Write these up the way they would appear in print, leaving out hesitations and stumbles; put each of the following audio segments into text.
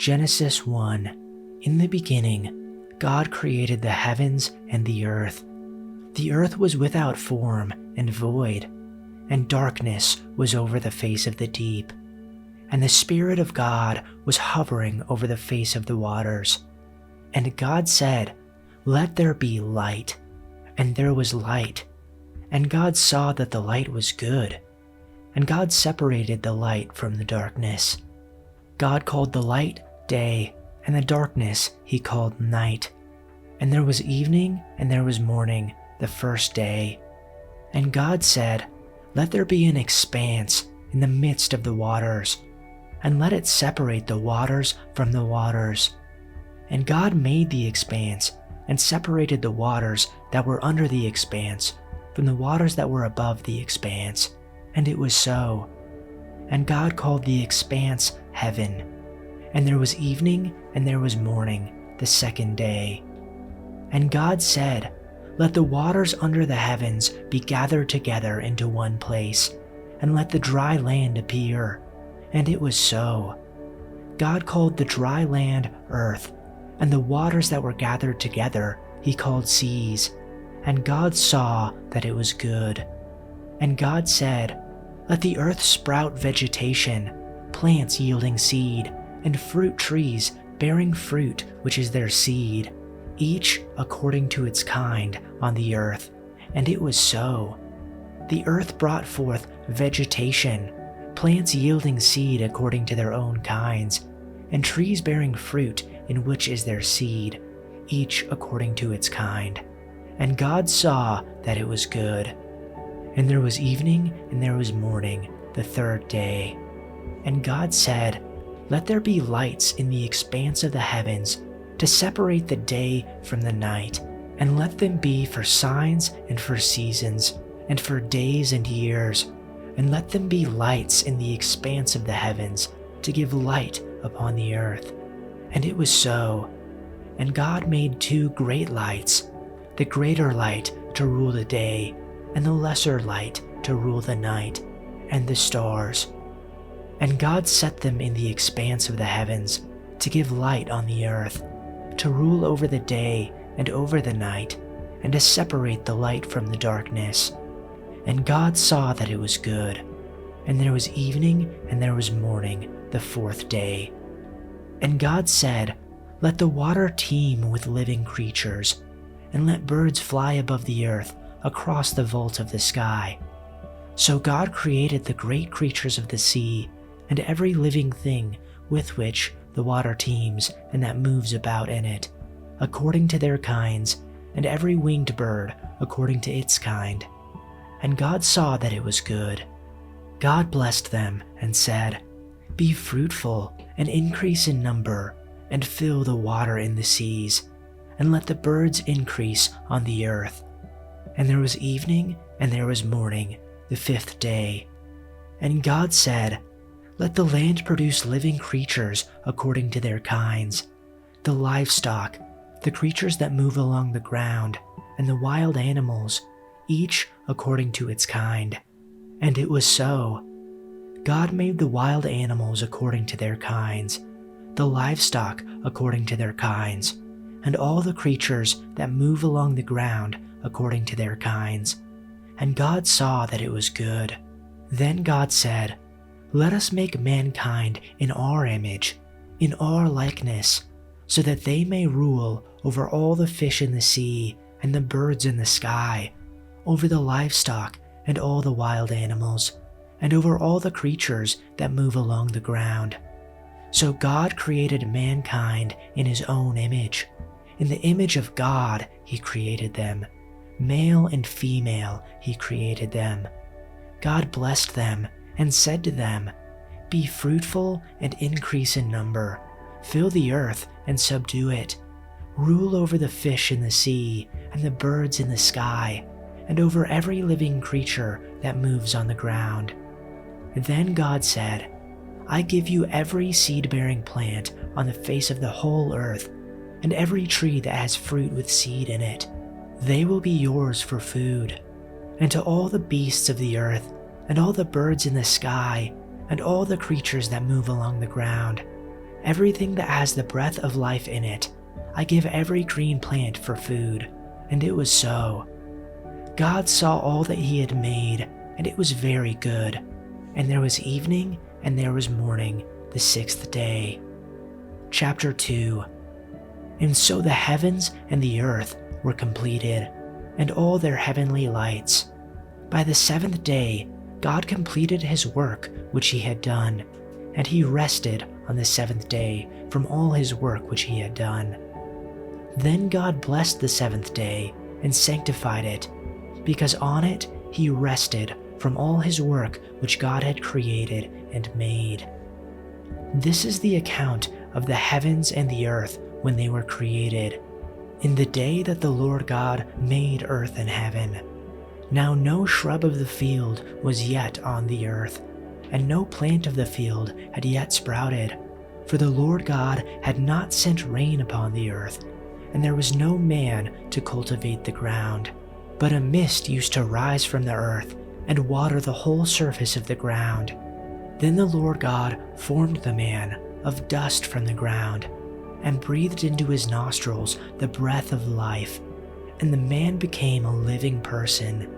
Genesis 1. In the beginning, God created the heavens and the earth. The earth was without form and void, and darkness was over the face of the deep. And the Spirit of God was hovering over the face of the waters. And God said, "Let there be light." And there was light. And God saw that the light was good. And God separated the light from the darkness. God called the light day, and the darkness he called night. And there was evening and there was morning, the first day. And God said, "Let there be an expanse in the midst of the waters, and let it separate the waters from the waters." And God made the expanse, and separated the waters that were under the expanse from the waters that were above the expanse. And it was so. And God called the expanse heaven. And there was evening and there was morning, the second day. And God said, "Let the waters under the heavens be gathered together into one place, and let the dry land appear." And it was so. God called the dry land earth, and the waters that were gathered together he called seas. And God saw that it was good. And God said, "Let the earth sprout vegetation, plants yielding seed, and fruit trees bearing fruit which is their seed, each according to its kind on the earth." And it was so. The earth brought forth vegetation, plants yielding seed according to their own kinds, and trees bearing fruit in which is their seed, each according to its kind. And God saw that it was good. And there was evening and there was morning, the third day. And God said, "Let there be lights in the expanse of the heavens to separate the day from the night, and let them be for signs and for seasons, and for days and years, and let them be lights in the expanse of the heavens to give light upon the earth." And it was so. And God made two great lights, the greater light to rule the day, and the lesser light to rule the night, and the stars. And God set them in the expanse of the heavens to give light on the earth, to rule over the day and over the night, and to separate the light from the darkness. And God saw that it was good. And there was evening and there was morning, the fourth day. And God said, "Let the water teem with living creatures, and let birds fly above the earth across the vault of the sky." So God created the great creatures of the sea, and every living thing with which the water teems and that moves about in it, according to their kinds, and every winged bird according to its kind. And God saw that it was good. God blessed them and said, "Be fruitful and increase in number, and fill the water in the seas, and let the birds increase on the earth." And there was evening and there was morning, the fifth day. And God said, "Let the land produce living creatures according to their kinds, the livestock, the creatures that move along the ground, and the wild animals, each according to its kind." And it was so. God made the wild animals according to their kinds, the livestock according to their kinds, and all the creatures that move along the ground according to their kinds. And God saw that it was good. Then God said, "Let us make mankind in our image, in our likeness, so that they may rule over all the fish in the sea and the birds in the sky, over the livestock and all the wild animals, and over all the creatures that move along the ground." So God created mankind in his own image. In the image of God he created them. Male and female he created them. God blessed them and said to them, "Be fruitful and increase in number. Fill the earth and subdue it. Rule over the fish in the sea and the birds in the sky, and over every living creature that moves on the ground." Then God said, "I give you every seed-bearing plant on the face of the whole earth, and every tree that has fruit with seed in it. They will be yours for food. And to all the beasts of the earth, and all the birds in the sky, and all the creatures that move along the ground, everything that has the breath of life in it. I give every green plant for food." And it was so. God saw all that he had made, and it was very good. And there was evening, and there was morning, the sixth day. Chapter 2. And so the heavens and the earth were completed, and all their heavenly lights. By the seventh day, God completed his work which he had done, and he rested on the seventh day from all his work which he had done. Then God blessed the seventh day and sanctified it, because on it he rested from all his work which God had created and made. This is the account of the heavens and the earth when they were created, in the day that the Lord God made earth and heaven. Now no shrub of the field was yet on the earth, and no plant of the field had yet sprouted, for the Lord God had not sent rain upon the earth, and there was no man to cultivate the ground. But a mist used to rise from the earth and water the whole surface of the ground. Then the Lord God formed the man of dust from the ground, and breathed into his nostrils the breath of life, and the man became a living person.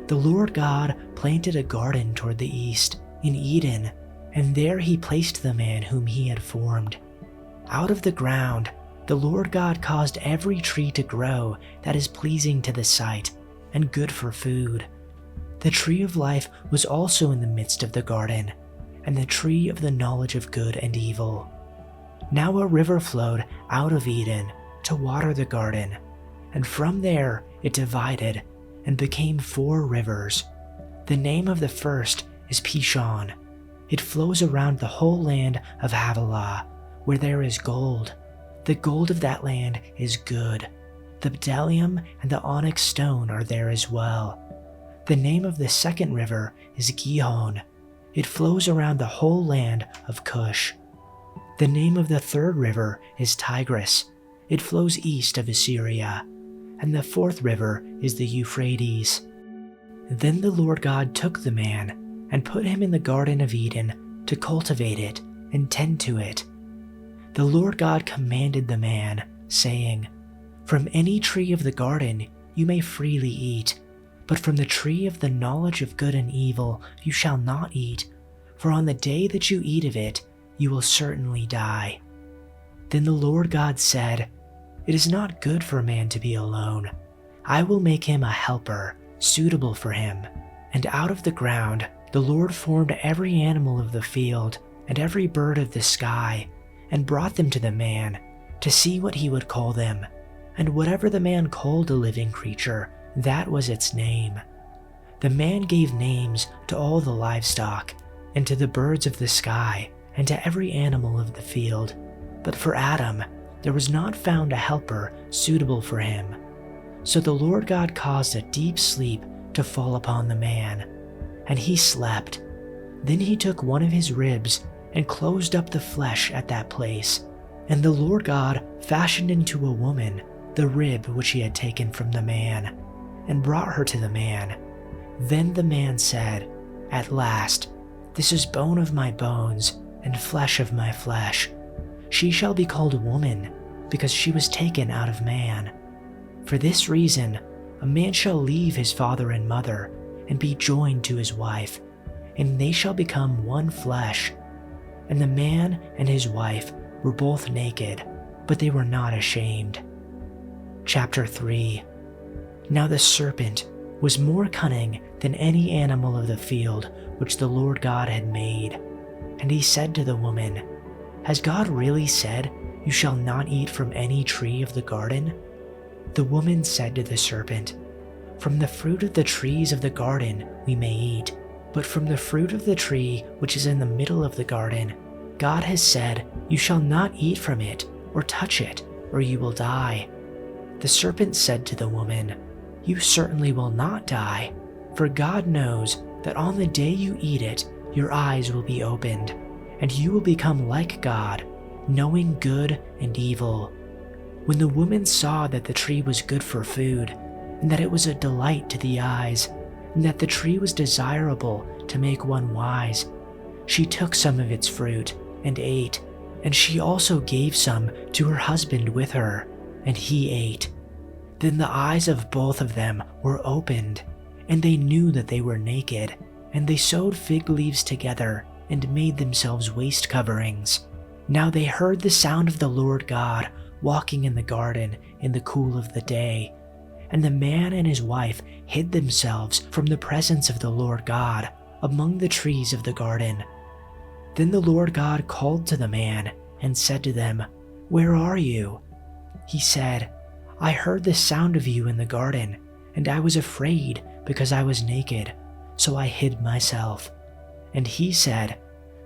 The Lord God planted a garden toward the east, in Eden, and there he placed the man whom he had formed. Out of the ground the Lord God caused every tree to grow that is pleasing to the sight, and good for food. The tree of life was also in the midst of the garden, and the tree of the knowledge of good and evil. Now a river flowed out of Eden to water the garden, and from there it divided and became 4 rivers. The name of the first is Pishon. It flows around the whole land of Havilah, where there is gold. The gold of that land is good. The bdellium and the onyx stone are there as well. The name of the second river is Gihon. It flows around the whole land of Cush. The name of the third river is Tigris. It flows east of Assyria. And the fourth river is the Euphrates. Then the Lord God took the man and put him in the Garden of Eden to cultivate it and tend to it. The Lord God commanded the man, saying, "From any tree of the garden you may freely eat, but from the tree of the knowledge of good and evil you shall not eat, for on the day that you eat of it you will certainly die." Then the Lord God said, "It is not good for man to be alone. I will make him a helper suitable for him." And out of the ground the Lord formed every animal of the field and every bird of the sky, and brought them to the man to see what he would call them. And whatever the man called a living creature, that was its name. The man gave names to all the livestock, and to the birds of the sky, and to every animal of the field. But for Adam there was not found a helper suitable for him. So the Lord God caused a deep sleep to fall upon the man, and he slept. Then he took one of his ribs and closed up the flesh at that place. And the Lord God fashioned into a woman the rib which he had taken from the man, and brought her to the man. Then the man said, "At last, this is bone of my bones and flesh of my flesh. She shall be called woman, because she was taken out of man. For this reason, a man shall leave his father and mother, and be joined to his wife, and they shall become one flesh." And the man and his wife were both naked, but they were not ashamed. Chapter 3. Now the serpent was more cunning than any animal of the field which the Lord God had made. And he said to the woman, "Has God really said, 'You shall not eat from any tree of the garden'?" The woman said to the serpent, "From the fruit of the trees of the garden we may eat, but from the fruit of the tree which is in the middle of the garden, God has said, 'You shall not eat from it or touch it, or you will die.' The serpent said to the woman, "You certainly will not die, for God knows that on the day you eat it, your eyes will be opened, and you will become like God, knowing good and evil." When the woman saw that the tree was good for food, and that it was a delight to the eyes, and that the tree was desirable to make one wise, she took some of its fruit and ate, and she also gave some to her husband with her, and he ate. Then the eyes of both of them were opened, and they knew that they were naked, and they sewed fig leaves together and made themselves waist coverings. Now they heard the sound of the Lord God walking in the garden in the cool of the day, and the man and his wife hid themselves from the presence of the Lord God among the trees of the garden. Then the Lord God called to the man and said to them, "Where are you?" He said, "I heard the sound of you in the garden, and I was afraid because I was naked, so I hid myself." And he said,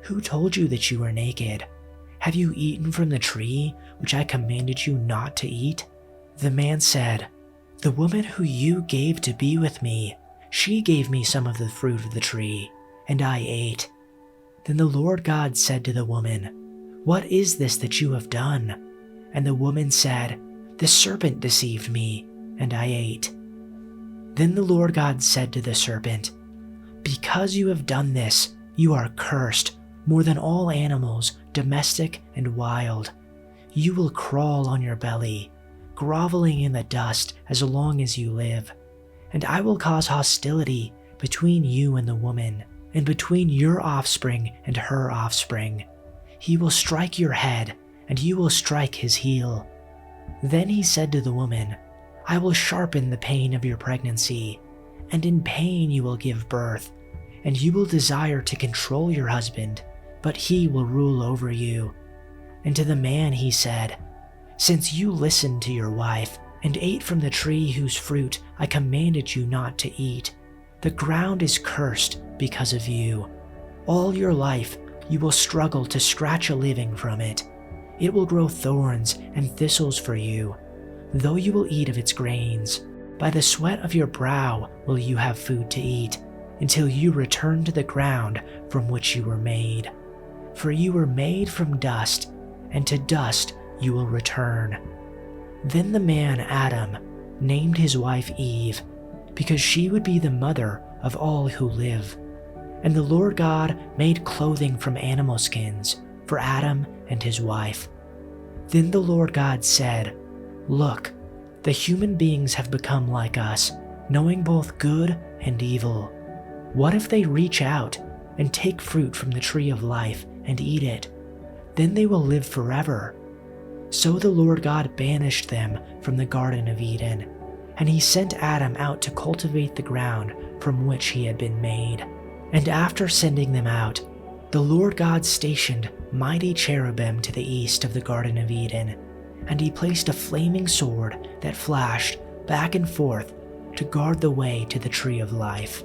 "Who told you that you were naked? Have you eaten from the tree which I commanded you not to eat?" The man said, "The woman who you gave to be with me, she gave me some of the fruit of the tree, and I ate." Then the Lord God said to the woman, "What is this that you have done?" And the woman said, "The serpent deceived me, and I ate." Then the Lord God said to the serpent, "Because you have done this, you are cursed more than all animals, domestic and wild. You will crawl on your belly, groveling in the dust as long as you live. And I will cause hostility between you and the woman, and between your offspring and her offspring. He will strike your head, and you will strike his heel." Then he said to the woman, "I will sharpen the pain of your pregnancy, and in pain you will give birth, and you will desire to control your husband, but he will rule over you." And to the man he said, "Since you listened to your wife and ate from the tree whose fruit I commanded you not to eat, the ground is cursed because of you. All your life you will struggle to scratch a living from it. It will grow thorns and thistles for you, though you will eat of its grains. By the sweat of your brow will you have food to eat, until you return to the ground from which you were made. For you were made from dust, and to dust you will return." Then the man Adam named his wife Eve, because she would be the mother of all who live. And the Lord God made clothing from animal skins for Adam and his wife. Then the Lord God said, "Look, the human beings have become like us, knowing both good and evil. What if they reach out and take fruit from the tree of life and eat it? Then they will live forever." So the Lord God banished them from the Garden of Eden, and he sent Adam out to cultivate the ground from which he had been made. And after sending them out, the Lord God stationed mighty cherubim to the east of the Garden of Eden, and he placed a flaming sword that flashed back and forth to guard the way to the tree of life.